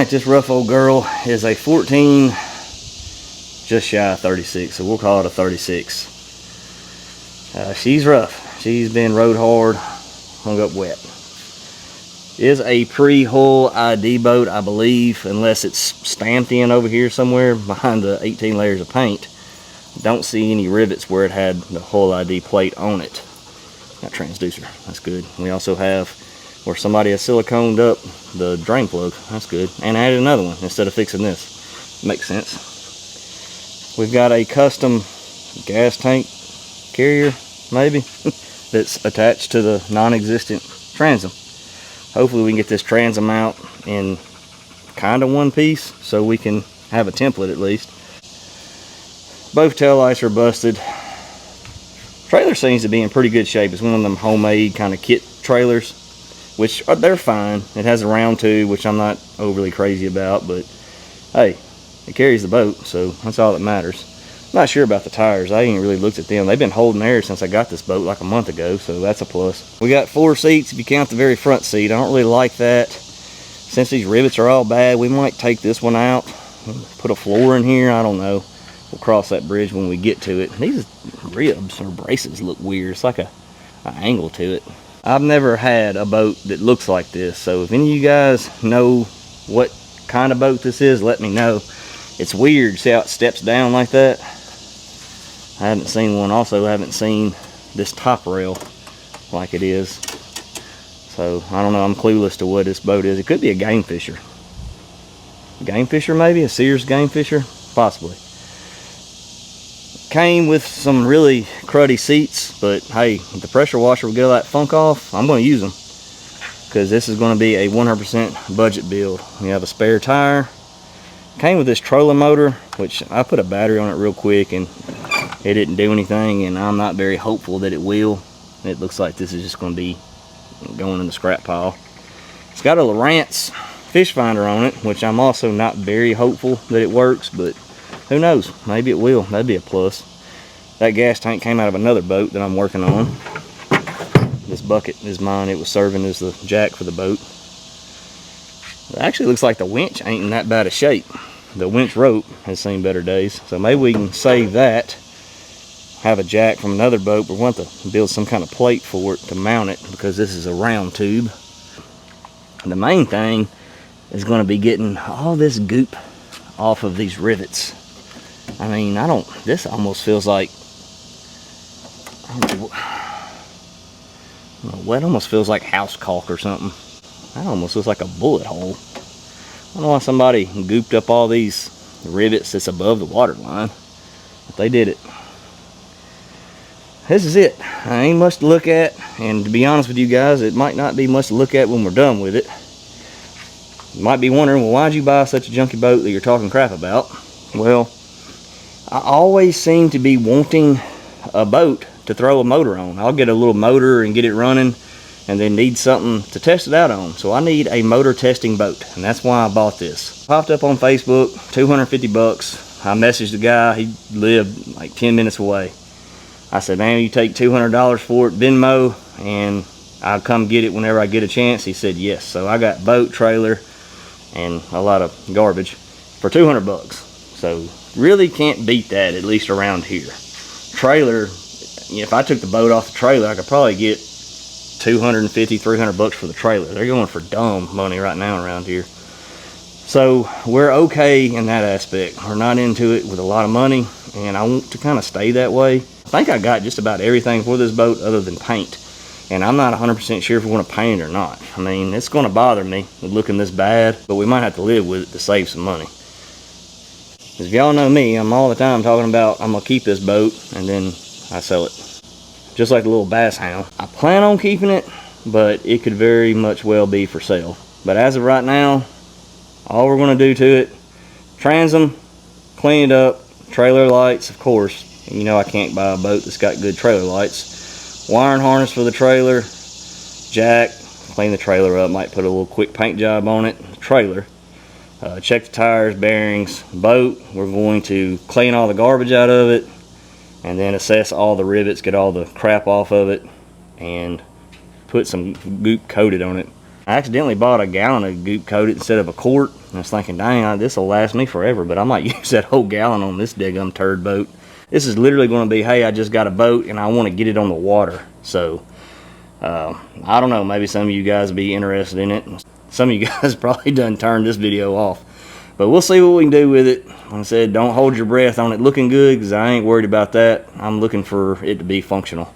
Alright, this rough old girl is a 14, just shy of 36, so we'll call it a 36. She's rough. She's been rode hard, hung up wet. Is a pre-hull ID boat, I believe, unless it's stamped in over here somewhere behind the 18 layers of paint. Don't see any rivets where it had the hull ID plate on it. Got transducer, that's good. We also have where somebody has siliconed up the drain plug, that's good. And added another one instead of fixing this. Makes sense. We've got a custom gas tank carrier, maybe, that's attached to the non-existent transom. Hopefully we can get this transom out in kind of one piece so we can have a template at least. Both taillights are busted. Trailer seems to be in pretty good shape. It's one of them homemade kind of kit trailers, which they're fine. It has a round tube, which I'm not overly crazy about, but hey, it carries the boat, so that's all that matters. I'm not sure about the tires. I ain't really looked at them. They've been holding air since I got this boat like a month ago, so that's a plus. We got 4 seats if you count the very front seat. I don't really like that. Since these rivets are all bad, we might take this one out, put a floor in here. I don't know. We'll cross that bridge when we get to it. These ribs or braces look weird. It's like an angle to it. I've never had a boat that looks like this, so if any of you guys know what kind of boat this is, let me know. It's weird. See how it steps down like that? I haven't seen one. Also, I haven't seen this top rail like it is. So, I don't know. I'm clueless to what this boat is. It could be a game fisher. Game fisher, maybe? A Sears game fisher? Possibly. Came with some really cruddy seats, but hey, if the pressure washer will get all that funk off, I'm going to use them. Because this is going to be a 100% budget build. We have a spare tire. Came with this trolling motor, which I put a battery on it real quick and it didn't do anything, and I'm not very hopeful that it will. It looks like this is just going to be going in the scrap pile. It's got a Lowrance fish finder on it, which I'm also not very hopeful that it works, but who knows? Maybe it will. That'd be a plus. That gas tank came out of another boat that I'm working on. This bucket is mine. It was serving as the jack for the boat. It actually looks like the winch ain't in that bad a shape. The winch rope has seen better days. So maybe we can save that. Have a jack from another boat, but we want to build some kind of plate for it to mount it because this is a round tube. And the main thing is going to be getting all this goop off of these rivets. I mean, this almost feels like, it almost feels like house caulk or something. That almost looks like a bullet hole. I don't know why somebody gooped up all these rivets that's above the water line, but they did it. This is it. I ain't much to look at, and to be honest with you guys, it might not be much to look at when we're done with it. You might be wondering, well, why'd you buy such a junky boat that you're talking crap about? Well, I always seem to be wanting a boat to throw a motor on. I'll get a little motor and get it running and then need something to test it out on. So I need a motor testing boat, and that's why I bought this. Popped up on Facebook, 250 bucks. I messaged the guy, he lived like 10 minutes away. I said, man, you take $200 for it, Venmo, and I'll come get it whenever I get a chance. He said yes. So I got boat, trailer, and a lot of garbage for 200 bucks. So really can't beat that, at least around here. Trailer, if I took the boat off the trailer, I could probably get 250, 300 bucks for the trailer. They're going for dumb money right now around here. So we're okay in that aspect. We're not into it with a lot of money, and I want to kind of stay that way. I think I got just about everything for this boat other than paint, and I'm not 100% sure if we're going to paint it or not. I mean, it's going to bother me with looking this bad, but we might have to live with it to save some money. Because if y'all know me, I'm all the time talking about I'm going to keep this boat, and then I sell it. Just like the little bass hound. I plan on keeping it, but it could very much well be for sale. But as of right now, all we're going to do to it, transom, clean it up, trailer lights, of course. And you know I can't buy a boat that's got good trailer lights. Wiring harness for the trailer, jack, clean the trailer up, might put a little quick paint job on it, trailer. Check the tires, bearings, boat. We're going to clean all the garbage out of it, and then assess all the rivets, get all the crap off of it, and put some Goop Coat It on it. I accidentally bought a gallon of Goop Coat It instead of a quart. And I was thinking, dang, this will last me forever. But I might use that whole gallon on this daggum turd boat. This is literally going to be, hey, I just got a boat and I want to get it on the water. So, I don't know. Maybe some of you guys will be interested in it. Some of you guys probably done turned this video off. But we'll see what we can do with it. Like I said, don't hold your breath on it looking good, because I ain't worried about that. I'm looking for it to be functional.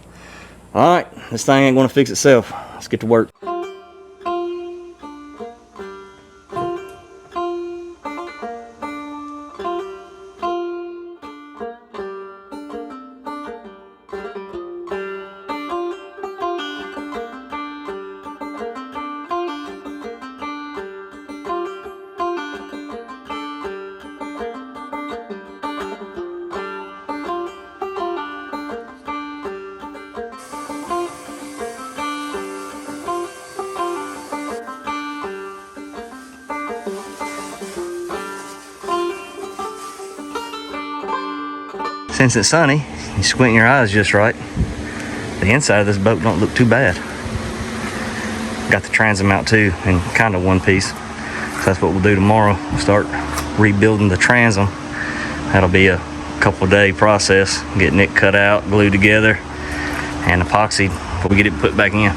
Alright, this thing ain't going to fix itself. Let's get to work. Since it's sunny, you squint your eyes just right. The inside of this boat don't look too bad. Got the transom out too, in kind of one piece. So that's what we'll do tomorrow. We'll start rebuilding the transom. That'll be a couple day process, getting it cut out, glued together, and epoxied before we get it put back in.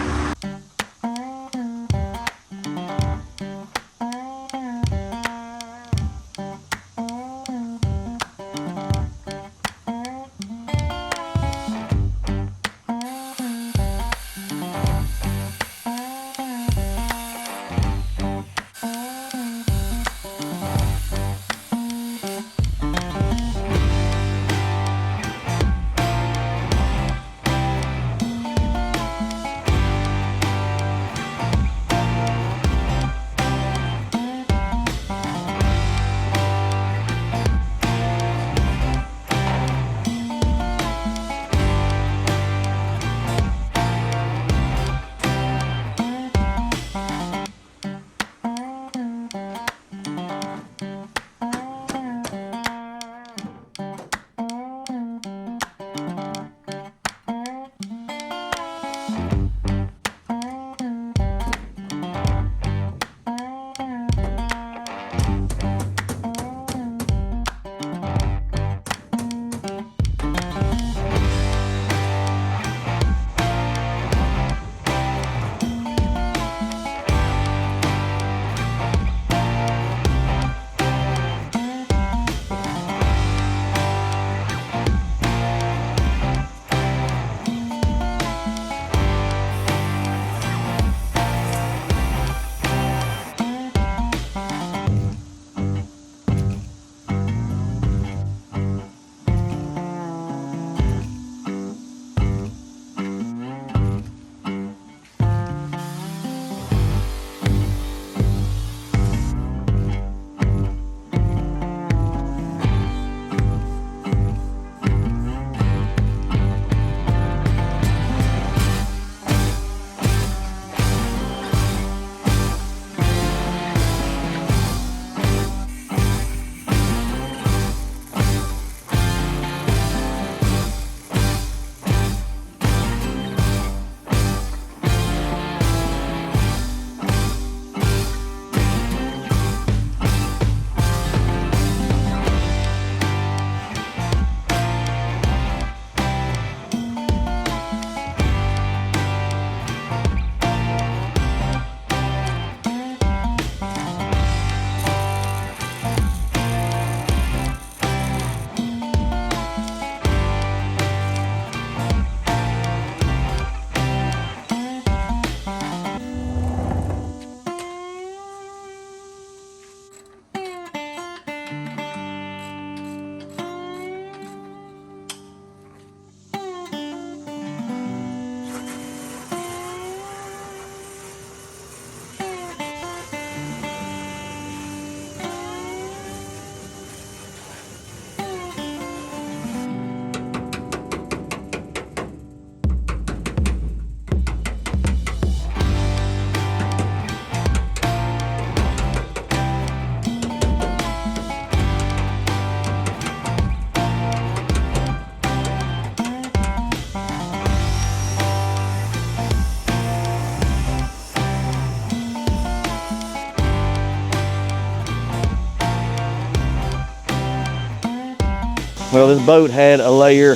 Well, this boat had a layer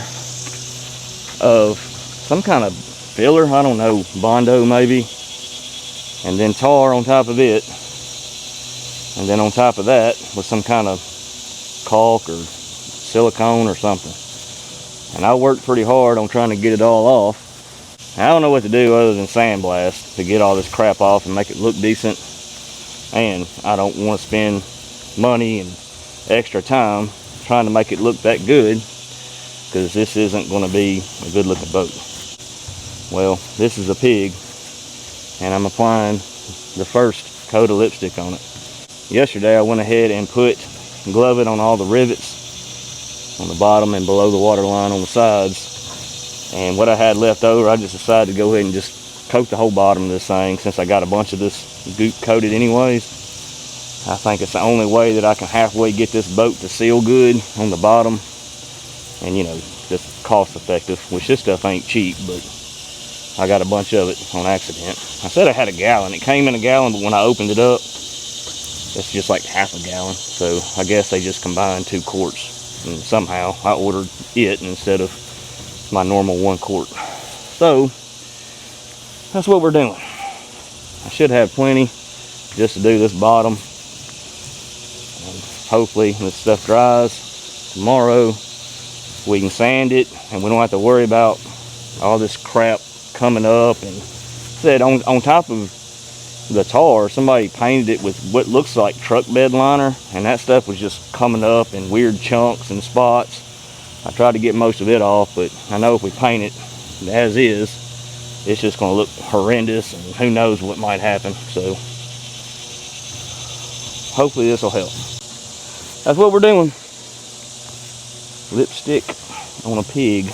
of some kind of filler, I don't know, Bondo maybe, and then tar on top of it, and then on top of that was some kind of caulk or silicone or something. And I worked pretty hard on trying to get it all off. I don't know what to do other than sandblast to get all this crap off and make it look decent, and I don't want to spend money and extra time trying to make it look that good, because this isn't going to be a good looking boat. Well, this is a pig, and I'm applying the first coat of lipstick on it. Yesterday I went ahead and glove it on all the rivets on the bottom and below the water line on the sides, and what I had left over I just decided to go ahead and just coat the whole bottom of this thing, since I got a bunch of this Goop Coat It anyways. I think it's the only way that I can halfway get this boat to seal good on the bottom, and you know, just cost effective, which this stuff ain't cheap, but I got a bunch of it on accident. I said I had a gallon. It came in a gallon, but when I opened it up, it's just like half a gallon. So I guess they just combined 2 quarts, and somehow I ordered it instead of my normal 1 quart. So that's what we're doing. I should have plenty just to do this bottom. Hopefully when this stuff dries tomorrow, we can sand it and we don't have to worry about all this crap coming up. And said on top of the tar, somebody painted it with what looks like truck bed liner, and that stuff was just coming up in weird chunks and spots. I tried to get most of it off, but I know if we paint it as is, it's just going to look horrendous, and who knows what might happen. So hopefully this will help. That's what we're doing. Lipstick on a pig.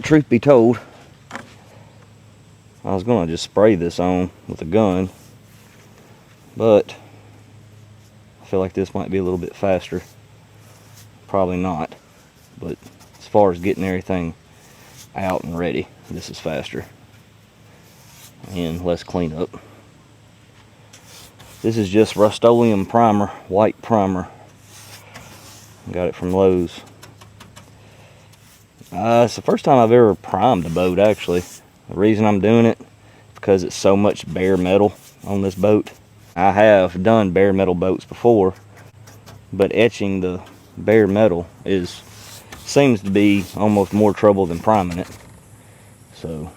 Truth be told, I was going to just spray this on with a gun, but I feel like this might be a little bit faster. Probably not, but as far as getting everything out and ready, this is faster and less cleanup. This is just Rust-Oleum primer, white primer. Got it from Lowe's. It's the first time I've ever primed a boat, actually. The reason I'm doing it is because it's so much bare metal on this boat. I have done bare metal boats before, but etching the bare metal seems to be almost more trouble than priming it. So,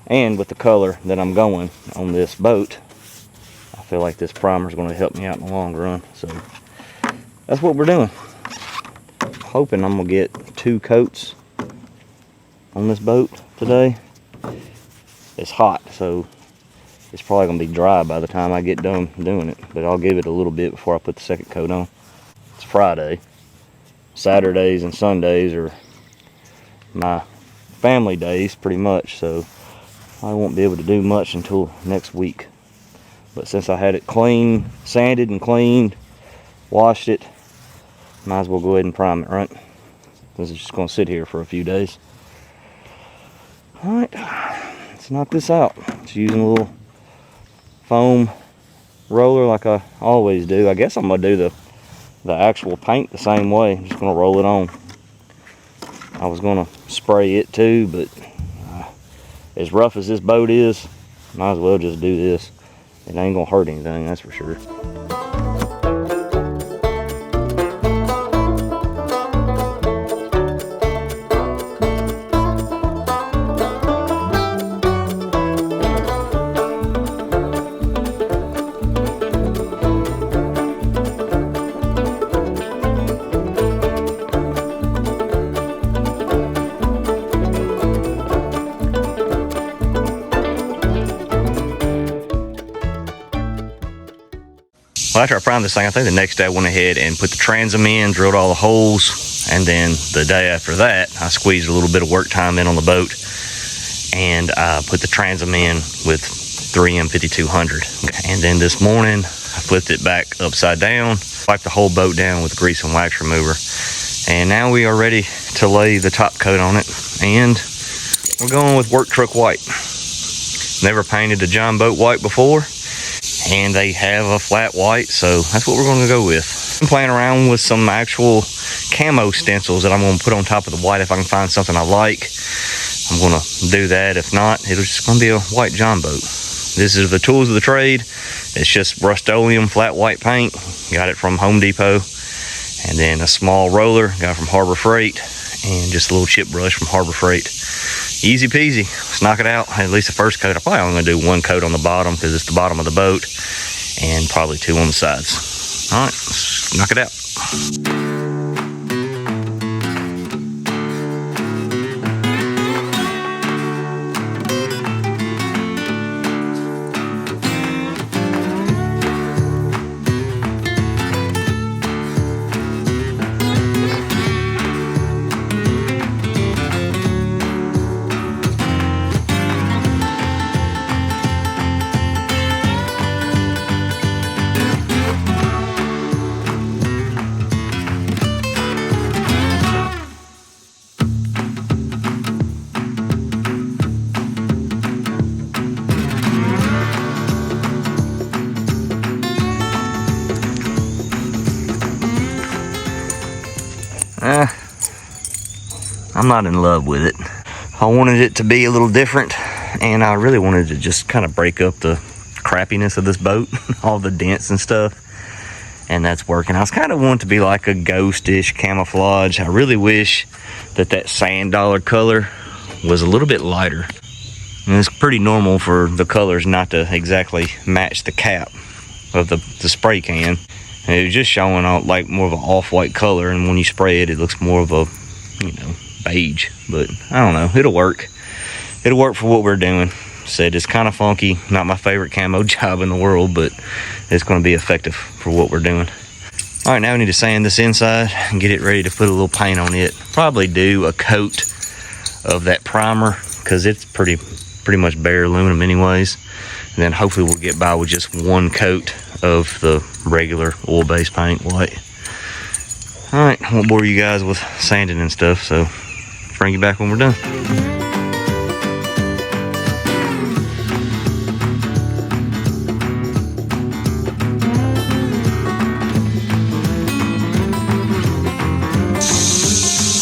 and with the color that I'm going on this boat, I feel like this primer is going to help me out in the long run. So that's what we're doing. Hoping I'm gonna get 2 coats on this boat today. It's hot, so it's probably gonna be dry by the time I get done doing it, but I'll give it a little bit before I put the second coat on. It's Friday. Saturdays and Sundays are my family days pretty much, so I won't be able to do much until next week. But since I had it clean, sanded and cleaned, washed it, might as well go ahead and prime it, right? This is just going to sit here for a few days. Alright, let's knock this out. Just using a little foam roller like I always do. I guess I'm going to do the actual paint the same way. I'm just going to roll it on. I was going to spray it too, but as rough as this boat is, might as well just do this. It ain't going to hurt anything, that's for sure. Well, after I primed this thing, I think the next day I went ahead and put the transom in, drilled all the holes, and then the day after that, I squeezed a little bit of work time in on the boat, and I put the transom in with 3M 5200. And then this morning, I flipped it back upside down, wiped the whole boat down with grease and wax remover, and now we are ready to lay the top coat on it, and we're going with work truck white. Never painted a John boat white before, and they have a flat white, so that's what we're going to go with. I'm playing around with some actual camo stencils that I'm going to put on top of the white if I can find something I like. I'm going to do that. If not, it's just going to be a white John boat. This is the tools of the trade. It's just Rust-Oleum flat white paint. Got it from Home Depot. And then a small roller, got it from Harbor Freight. And just a little chip brush from Harbor Freight. Easy peasy. Let's knock it out. At least the first coat. I'm probably only going to do one coat on the bottom because it's the bottom of the boat. And probably two on the sides. All right, let's knock it out. I'm not in love with it. I wanted it to be a little different, and I really wanted to just kind of break up the crappiness of this boat, all the dents and stuff, and that's working. I was kind of wanting to be like a ghostish camouflage. I really wish that that sand dollar color was a little bit lighter. And it's pretty normal for the colors not to exactly match the cap of the spray can. And it was just showing out like more of an off-white color, and when you spray it, it looks more of a, you know, beige. But I don't know, it'll work. It'll work for what we're doing. Said it's kind of funky, not my favorite camo job in the world, but it's going to be effective for what we're doing. All right, now we need to sand this inside and get it ready to put a little paint on it. Probably do a coat of that primer because it's pretty much bare aluminum anyways. And then hopefully we'll get by with just one coat of the regular oil-based paint white. All right, I won't bore you guys with sanding and stuff, so bring you back when we're done.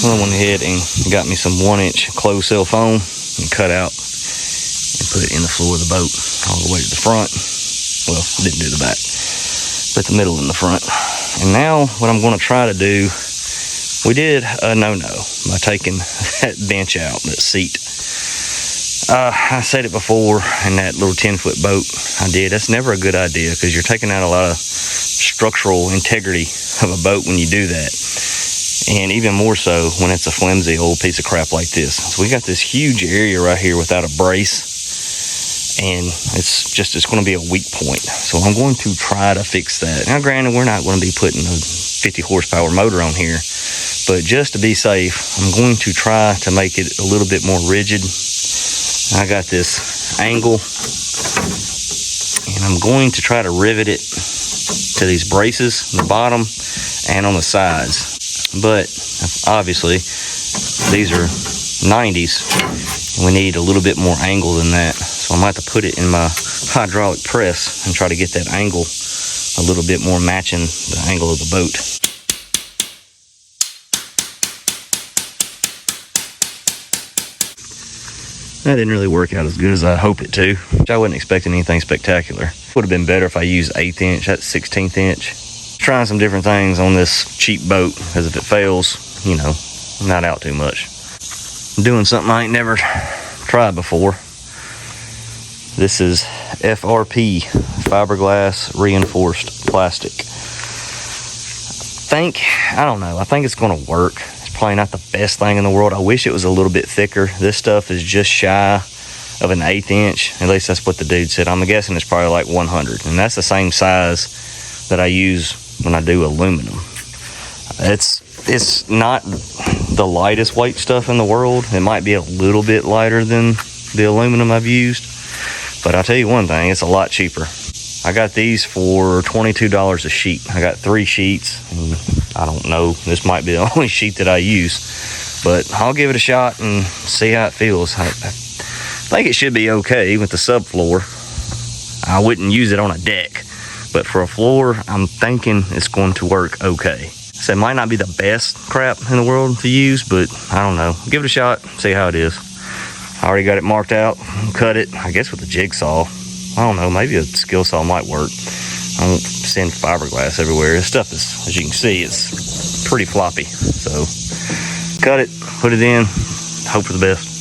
I went ahead and got me some 1-inch closed cell foam and cut out and put it in the floor of the boat all the way to the front. Well, didn't do the back, but the middle and the front. And now what I'm going to try to do, we did a no-no by taking that bench out, that seat. I said it before in that little 10-foot boat I did. That's never a good idea because you're taking out a lot of structural integrity of a boat when you do that. And even more so when it's a flimsy old piece of crap like this. So we got this huge area right here without a brace. And it's going to be a weak point. So I'm going to try to fix that. Now, granted, we're not going to be putting a 50 horsepower motor on here, but just to be safe, I'm going to try to make it a little bit more rigid. I got this angle, and I'm going to try to rivet it to these braces on the bottom and on the sides. But obviously, these are 90s, and we need a little bit more angle than that. So I'm going to have to put it in my hydraulic press and try to get that angle a little bit more matching the angle of the boat. That didn't really work out as good as I hoped it to. I wasn't expecting anything spectacular. Would have been better if I used 1/8 inch, that's 16th inch. Trying some different things on this cheap boat, because if it fails, you know, I'm not out too much. I'm doing something I ain't never tried before. This is FRP, fiberglass reinforced plastic. I don't know, I think it's gonna work. It's probably not the best thing in the world. I wish it was a little bit thicker. This stuff is just shy of an 1/8 inch. At least that's what the dude said. I'm guessing it's probably like 100. And that's the same size that I use when I do aluminum. It's not the lightest weight stuff in the world. It might be a little bit lighter than the aluminum I've used, but I'll tell you one thing, it's a lot cheaper. I got these for $22 a sheet. I got 3 sheets, and I don't know, this might be the only sheet that I use, but I'll give it a shot and see how it feels. I think it should be okay with the subfloor. I wouldn't use it on a deck, but for a floor, I'm thinking it's going to work okay. So it might not be the best crap in the world to use, but I don't know. Give it a shot, see how it is. I already got it marked out, cut it, I guess with a jigsaw. I don't know, maybe a skill saw might work. I won't send fiberglass everywhere. This stuff is, as you can see, it's pretty floppy. So cut it, put it in, hope for the best.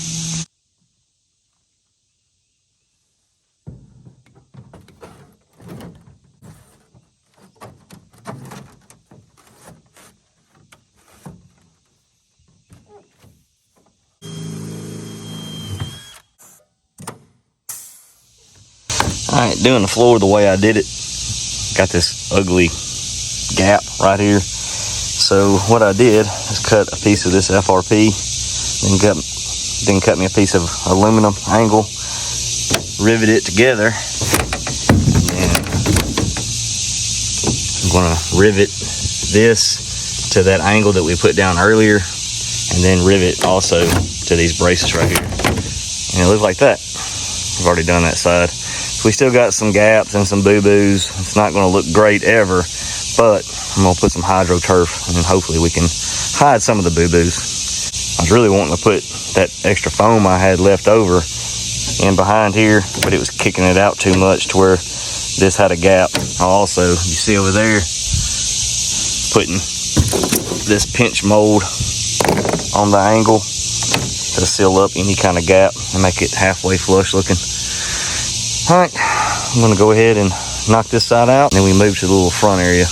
Alright, doing the floor the way I did it, got this ugly gap right here. So what I did is cut a piece of this FRP, then cut me a piece of aluminum angle, rivet it together, and I'm going to rivet this to that angle that we put down earlier, and then rivet also to these braces right here. And it looks like that. I've already done that side. We still got some gaps and some boo-boos. It's not going to look great ever, but I'm going to put some hydro turf and hopefully we can hide some of the boo-boos. I was really wanting to put that extra foam I had left over in behind here, but it was kicking it out too much to where this had a gap. Also, you see over there, putting this pinch mold on the angle to seal up any kind of gap and make it halfway flush looking. All right, I'm gonna go ahead and knock this side out, and then we move to the little front area.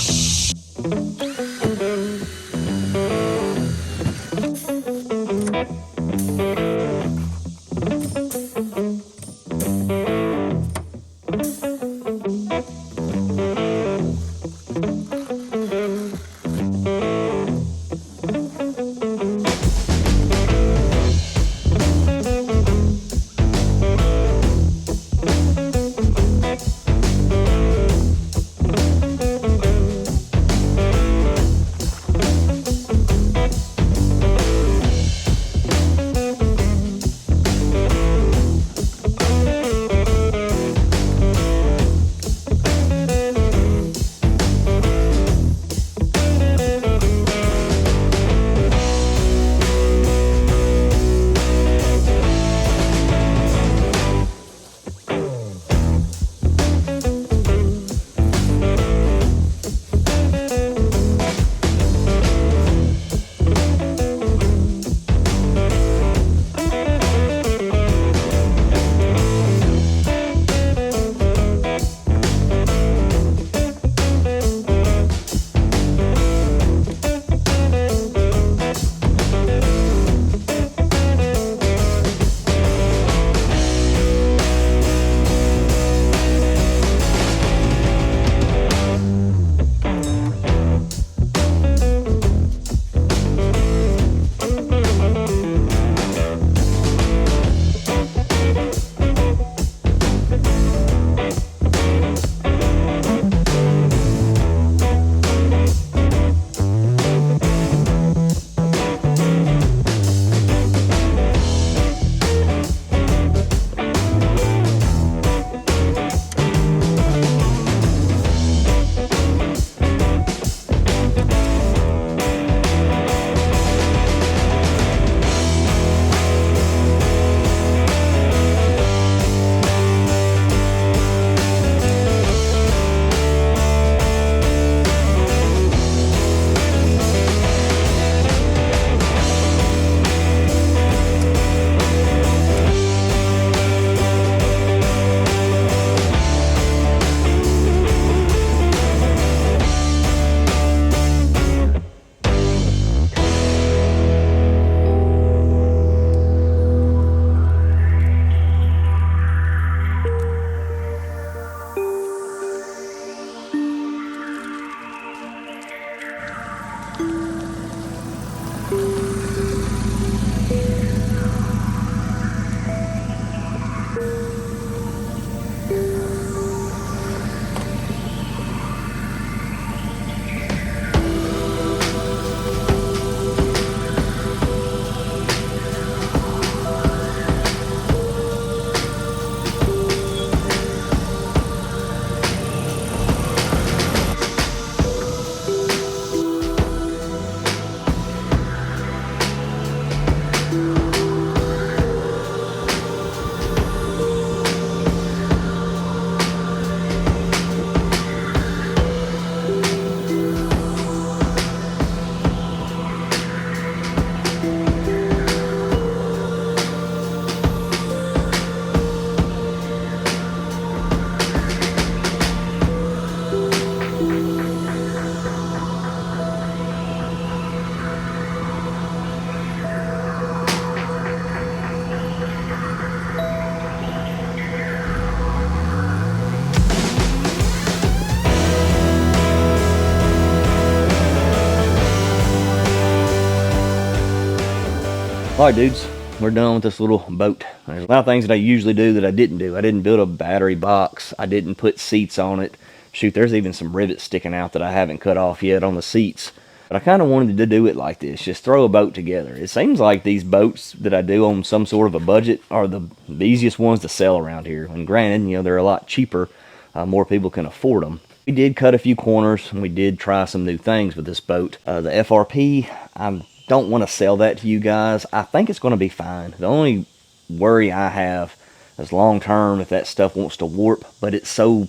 Alright dudes, we're done with this little boat. There's a lot of things that I usually do that I didn't do. I didn't build a battery box. I didn't put seats on it. Shoot, there's even some rivets sticking out that I haven't cut off yet on the seats. But I kind of wanted to do it like this, just throw a boat together. It seems like these boats that I do on some sort of a budget are the easiest ones to sell around here. And granted, you know, they're a lot cheaper. More people can afford them. We did cut a few corners, and we did try some new things with this boat. The FRP, I don't want to sell that to you guys. I think it's going to be fine. The only worry I have is long term if that stuff wants to warp, but it's so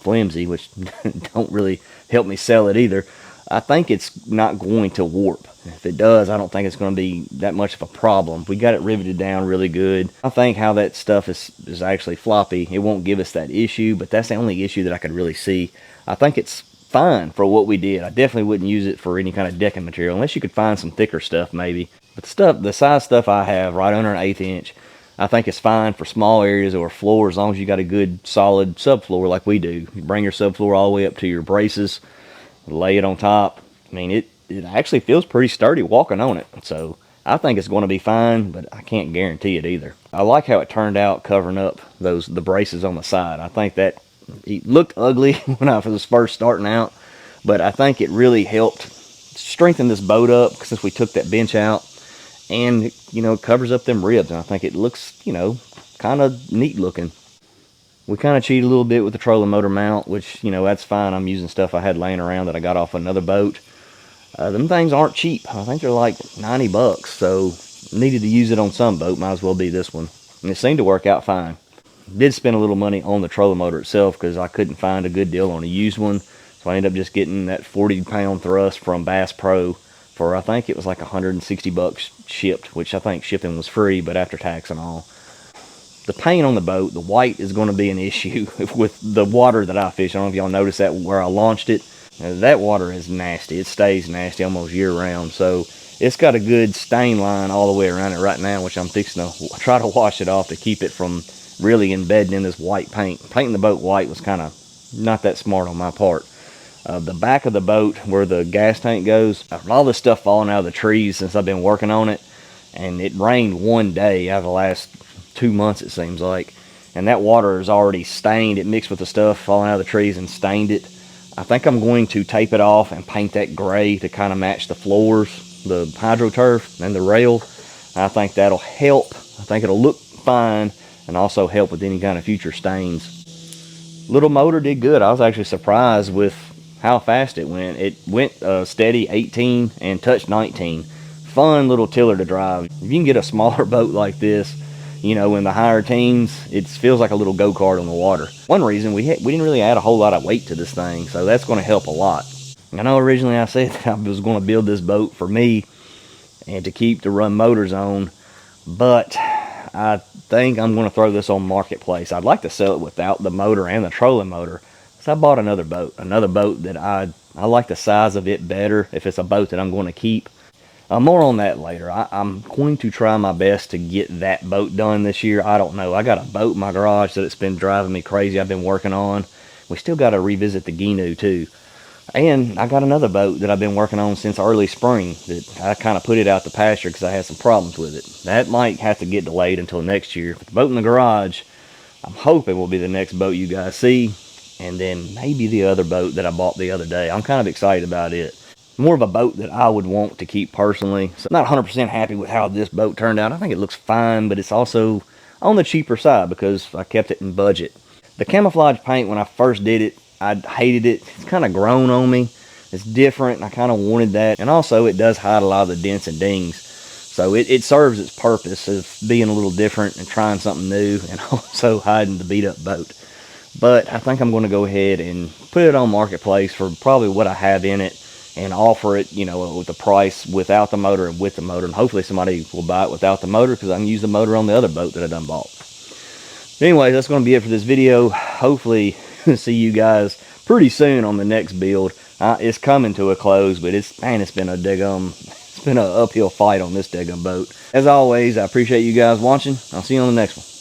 flimsy, which don't really help me sell it either. I think it's not going to warp. If it does, I don't think it's going to be that much of a problem. We got it riveted down really good. I think how that stuff is actually floppy, it won't give us that issue, but that's the only issue that I could really see. I think it's fine for what we did. I definitely wouldn't use it for any kind of decking material, unless you could find some thicker stuff maybe. But the size stuff I have, right under an 1/8 inch, I think it's fine for small areas or floor, as long as you got a good solid subfloor like we do. You bring your subfloor all the way up to your braces, lay it on top. I mean, it actually feels pretty sturdy walking on it. So I think it's going to be fine, but I can't guarantee it either. I like how it turned out covering up the braces on the side. I think that it looked ugly when I was first starting out, but I think it really helped strengthen this boat up since we took that bench out, and you know, it covers up them ribs, and I think it looks, you know, kind of neat looking. We kind of cheated a little bit with the trolling motor mount, which, you know, that's fine. I'm using stuff I had laying around that I got off another boat. Them things aren't cheap. I think they're like 90 bucks, so needed to use it on some boat, might as well be this one. And it seemed to work out fine. Did spend a little money on the trolling motor itself because I couldn't find a good deal on a used one, so I ended up just getting that 40-pound thrust from Bass Pro for, I think it was like 160 bucks shipped, which I think shipping was free, but after tax and all. The paint on the boat, the white, is going to be an issue with the water that I fish. I don't know if y'all noticed that where I launched it. That water is nasty. It stays nasty almost year-round, so it's got a good stain line all the way around it right now, which I'm fixing to try to wash it off to keep it from really embedding in this white paint. Painting the boat white was kind of not that smart on my part. The back of the boat where the gas tank goes, all this stuff falling out of the trees since I've been working on it, and it rained one day out of the last 2 months it seems like, and that water is already stained. It mixed with the stuff falling out of the trees and stained it. I think I'm going to tape it off and paint that gray to kind of match the floors, the hydroturf and the rail. I think that'll help. I think it'll look fine and also help with any kind of future stains. Little motor did good. I was actually surprised with how fast it went. It went steady 18 and touched 19. Fun little tiller to drive. If you can get a smaller boat like this, you know, in the higher teens, it feels like a little go-kart on the water. One reason, we didn't really add a whole lot of weight to this thing, so that's going to help a lot. I know originally I said that I was going to build this boat for me and to keep to run motors on, but I think I'm going to throw this on Marketplace. I'd like to sell it without the motor and the trolling motor. So I bought another boat that I like the size of it better if it's a boat that I'm going to keep. More on that later. I'm going to try my best to get that boat done this year. I don't know. I got a boat in my garage that it's been driving me crazy. I've been working on. We still got to revisit the Ginu too. And I got another boat that I've been working on since early spring that I kind of put it out to pasture because I had some problems with it. That might have to get delayed until next year. But the boat in the garage, I'm hoping will be the next boat you guys see. And then maybe the other boat that I bought the other day. I'm kind of excited about it. More of a boat that I would want to keep personally. So I'm not 100% happy with how this boat turned out. I think it looks fine, but it's also on the cheaper side because I kept it in budget. The camouflage paint, when I first did it, I hated it. It's kind of grown on me. It's different, and I kind of wanted that. And also, it does hide a lot of the dents and dings. So it serves its purpose of being a little different and trying something new, and also hiding the beat-up boat. But I think I'm going to go ahead and put it on Marketplace for probably what I have in it, and offer it, you know, with the price without the motor and with the motor. And hopefully somebody will buy it without the motor because I can use the motor on the other boat that I done bought. But anyways, that's going to be it for this video. Hopefully see you guys pretty soon on the next build. It's coming to a close, but it's been an uphill fight on this daggum boat. As always, I appreciate you guys watching. I'll see you on the next one.